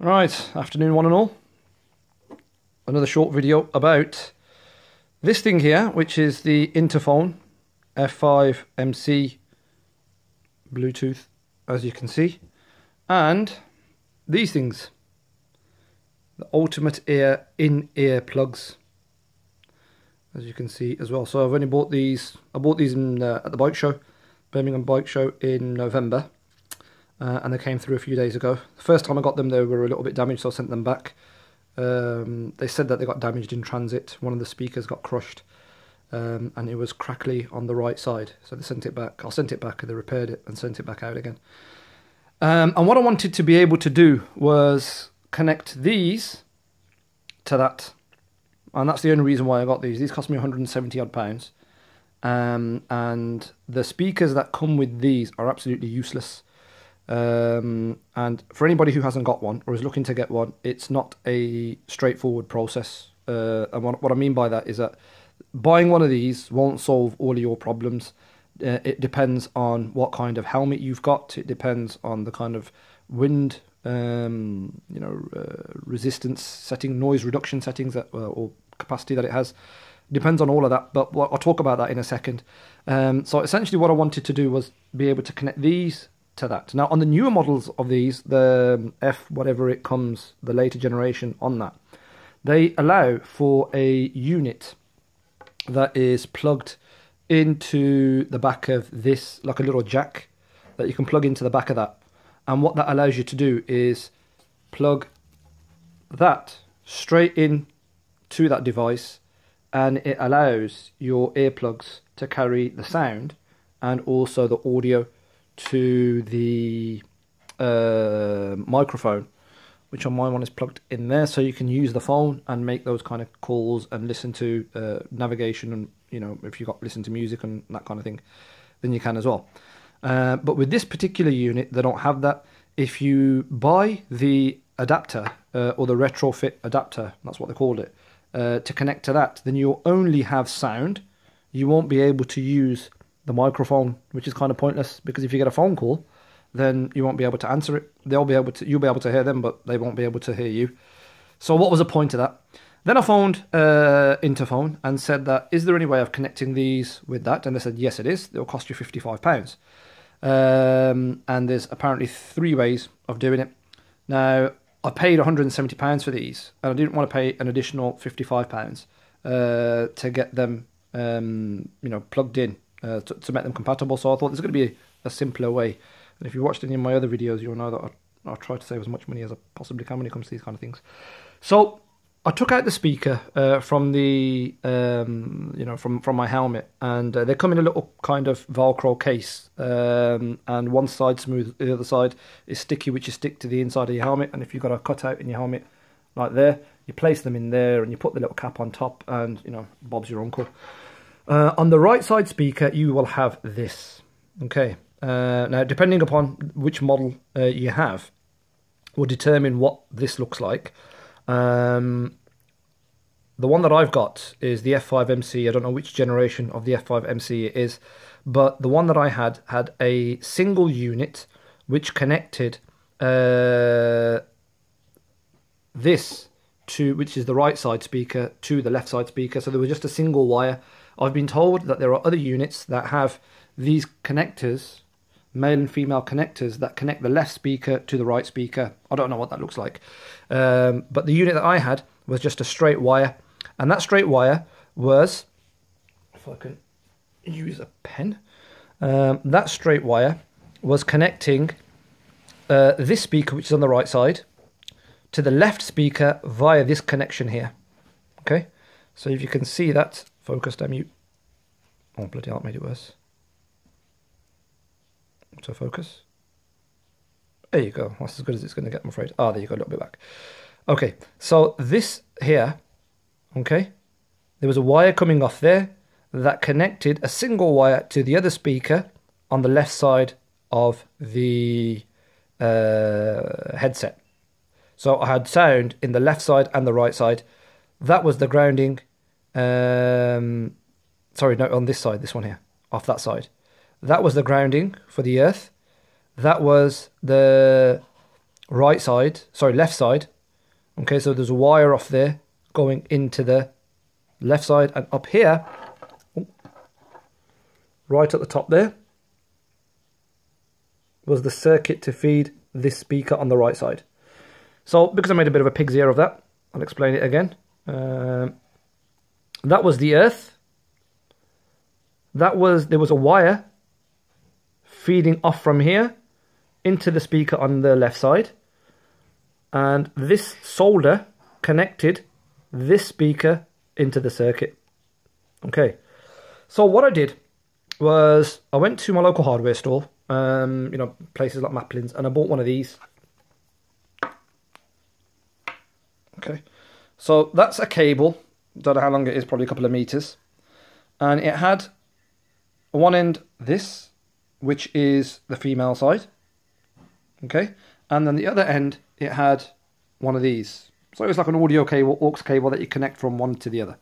Right, afternoon one and all. Another short video about this thing here, which is the Interphone F5MC Bluetooth, as you can see, and these things, the ultimate in-ear plugs, as you can see as well. So I've only bought these. I bought these in, at the bike show, Birmingham Bike Show in November. And they came through a few days ago. The first time I got them, they were a little bit damaged, so I sent them back. They said that they got damaged in transit. One of the speakers got crushed, and it was crackly on the right side. So they sent it back. I sent it back, and they repaired it and sent it back out again. And what I wanted to be able to do was connect these to that. And that's the only reason why I got these. These cost me 170 odd pounds. And the speakers that come with these are absolutely useless. And for anybody who hasn't got one or is looking to get one, it's not a straightforward process. And what I mean by that is that buying one of these won't solve all of your problems. It depends on what kind of helmet you've got. It depends on the kind of wind, resistance setting, noise reduction settings that, or capacity that it has. Depends on all of that, but I'll talk about that in a second. So essentially what I wanted to do was be able to connect these to that. Now on the newer models of these, the F whatever it comes, the later generation on that, they allow for a unit that is plugged into the back of this, like a little jack that you can plug into the back of that. And what that allows you to do is plug that straight in to that device, and it allows your earplugs to carry the sound and also the audio to the microphone, which on my one is plugged in there, so you can use the phone and make those kind of calls and listen to navigation, and if you got listen to music and that kind of thing, then you can as well. But with this particular unit, they don't have that. If you buy the adapter or the retrofit adapter, that's what they called it, to connect to that, then you'll only have sound. You won't be able to use the microphone, which is kind of pointless, because if you get a phone call, then you won't be able to answer it. You'll be able to hear them, but they won't be able to hear you. So what was the point of that? Then I phoned Interphone and said that, is there any way of connecting these with that? And they said, yes, it is. It'll cost you £55. And there's apparently 3 ways of doing it. Now, I paid £170 for these, and I didn't want to pay an additional £55 to get them, plugged in, to make them compatible. So I thought there's going to be a simpler way. And if you watched any of my other videos, you'll know that I try to save as much money as I possibly can when it comes to these kind of things. So I took out the speaker from the, from my helmet, and they come in a little kind of Velcro case, and one side smooth, the other side is sticky, which you stick to the inside of your helmet. And if you've got a cutout in your helmet like there, you place them in there and you put the little cap on top, and Bob's your uncle. On the right side speaker, you will have this. Okay. Now, depending upon which model you have, will determine what this looks like. The one that I've got is the F5MC. I don't know which generation of the F5MC it is, but the one that I had a single unit which connected this to, which is the right side speaker, to the left side speaker. So there was just a single wire. I've been told that there are other units that have these connectors, male and female connectors, that connect the left speaker to the right speaker. I don't know what that looks like. But the unit that I had was just a straight wire. And that straight wire was, if I can use a pen, that straight wire was connecting this speaker, which is on the right side, to the left speaker via this connection here. Okay, so if you can see that, focused, mute. Oh, bloody hell, it made it worse. So focus. There you go. That's as good as it's going to get, I'm afraid. Ah, there you go, a little bit back. Okay, so this here, okay, there was a wire coming off there that connected a single wire to the other speaker on the left side of the headset. So I had sound in the left side and the right side. That was the grounding. Sorry, no, on this side, this one here, off that side. That was the grounding for the earth. That was the left side. Okay, so there's a wire off there going into the left side, and up here, right at the top there, was the circuit to feed this speaker on the right side. So because I made a bit of a pig's ear of that, I'll explain it again. That was the earth. There was a wire feeding off from here into the speaker on the left side, and this solder connected this speaker into the circuit. Okay, so what I did was I went to my local hardware store, you know, places like Maplin's, and I bought one of these. Okay, so that's a cable, don't know how long it is, probably a couple of meters, and it had one end this, which is the female side, okay, and then the other end it had one of these. So it was like an audio cable, aux cable that you connect from one to the other.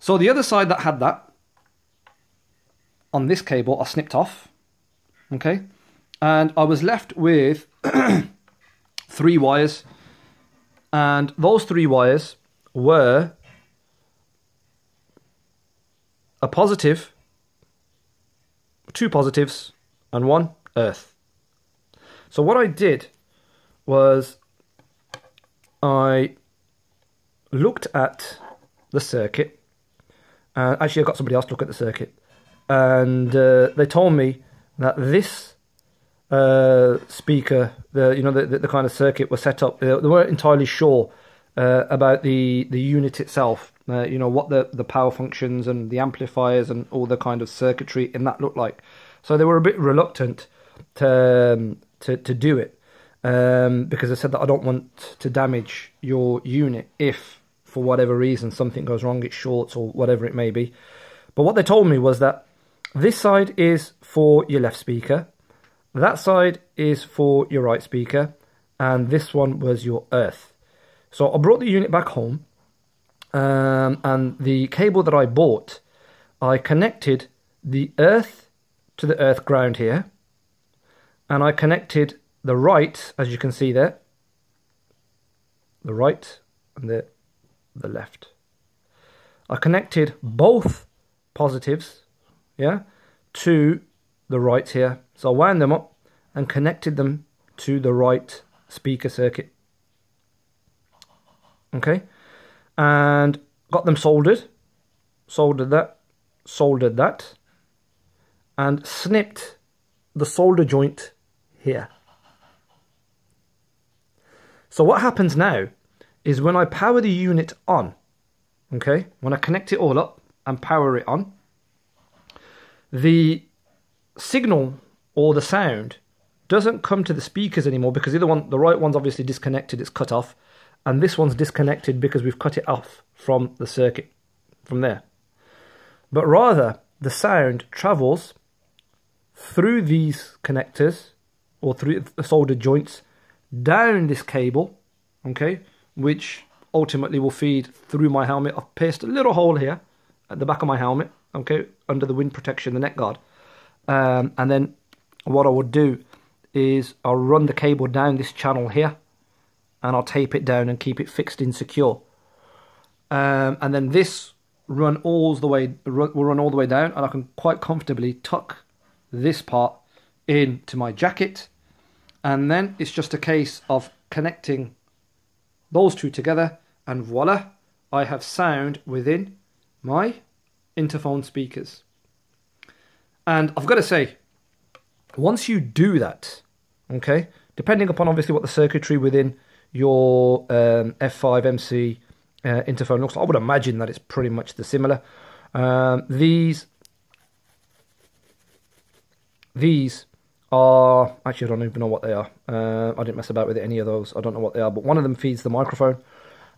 So the other side that had that, on this cable, I snipped off, okay, and I was left with 3 wires, and those 3 wires were a positive, 2 positives, and 1 earth. So what I did was I looked at the circuit, and actually I got somebody else to look at the circuit, and they told me that this speaker, the kind of circuit was set up. They weren't entirely sure about the unit itself, you know, what the power functions and the amplifiers and all the kind of circuitry in that looked like. So they were a bit reluctant to do it, because they said that I don't want to damage your unit if, for whatever reason, something goes wrong, it shorts or whatever it may be. But what they told me was that this side is for your left speaker, that side is for your right speaker, and this one was your earth. So I brought the unit back home, and the cable that I bought, I connected the earth to the earth ground here, and I connected the right, as you can see there, the right and the left. I connected both positives, yeah, to the right here. So I wound them up and connected them to the right speaker circuit. Okay, and got them soldered that, and snipped the solder joint here. So what happens now is when I power the unit on, okay, when I connect it all up and power it on, the signal or the sound doesn't come to the speakers anymore, because the right one's obviously disconnected, it's cut off, and this one's disconnected because we've cut it off from the circuit from there. But rather, the sound travels through these connectors or through the soldered joints down this cable, okay, which ultimately will feed through my helmet. I've pierced a little hole here at the back of my helmet, okay, under the wind protection, the neck guard, and then what I would do is I'll run the cable down this channel here, and I'll tape it down and keep it fixed in secure, and then this will run all the way down, and I can quite comfortably tuck this part into my jacket, and then it's just a case of connecting those two together, and voila, I have sound within my Interphone speakers. And I've got to say, once you do that, okay, depending upon obviously what the circuitry within your F5MC Interphone looks like, I would imagine that it's pretty much the similar. These are, actually I don't even know what they are. I didn't mess about with any of those. I don't know what they are, but one of them feeds the microphone.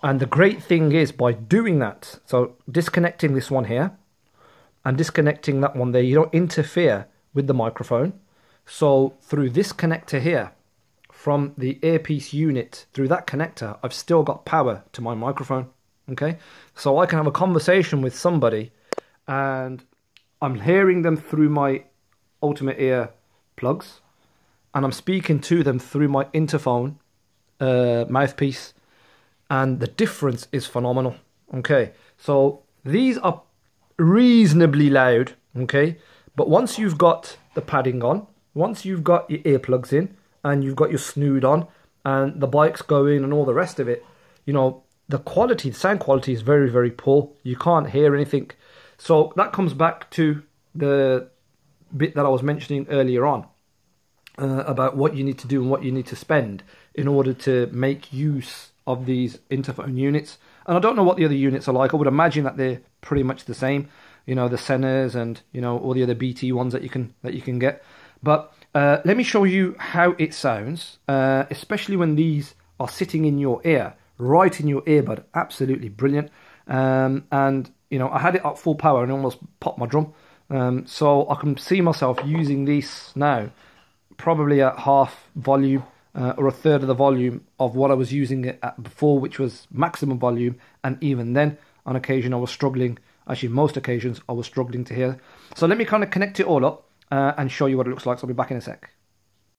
And the great thing is, by doing that, so disconnecting this one here and disconnecting that one there, you don't interfere with the microphone. So through this connector here, from the earpiece unit, through that connector, I've still got power to my microphone, okay? So I can have a conversation with somebody, and I'm hearing them through my Ultimate Ear plugs, and I'm speaking to them through my Interphone mouthpiece, and the difference is phenomenal. Okay, so these are reasonably loud, okay, but once you've got the padding on, once you've got your earplugs in, and you've got your snood on, and the bike's going and all the rest of it, you know, the quality, the sound quality is very, very poor. You can't hear anything. So that comes back to the bit that I was mentioning earlier on, about what you need to do and what you need to spend in order to make use of these Interphone units. And I don't know what the other units are like. I would imagine that they're pretty much the same, you know, the Senas and, you know, all the other BT ones that you can get. But let me show you how it sounds, especially when these are sitting in your ear, right in your earbud. Absolutely brilliant. And you know, I had it at full power and almost popped my drum. So I can see myself using this now probably at half volume, or a third of the volume of what I was using it at before, which was maximum volume. And even then, on occasion, I was struggling. Actually, most occasions, I was struggling to hear. So let me kind of connect it all up and show you what it looks like. So I'll be back in a sec.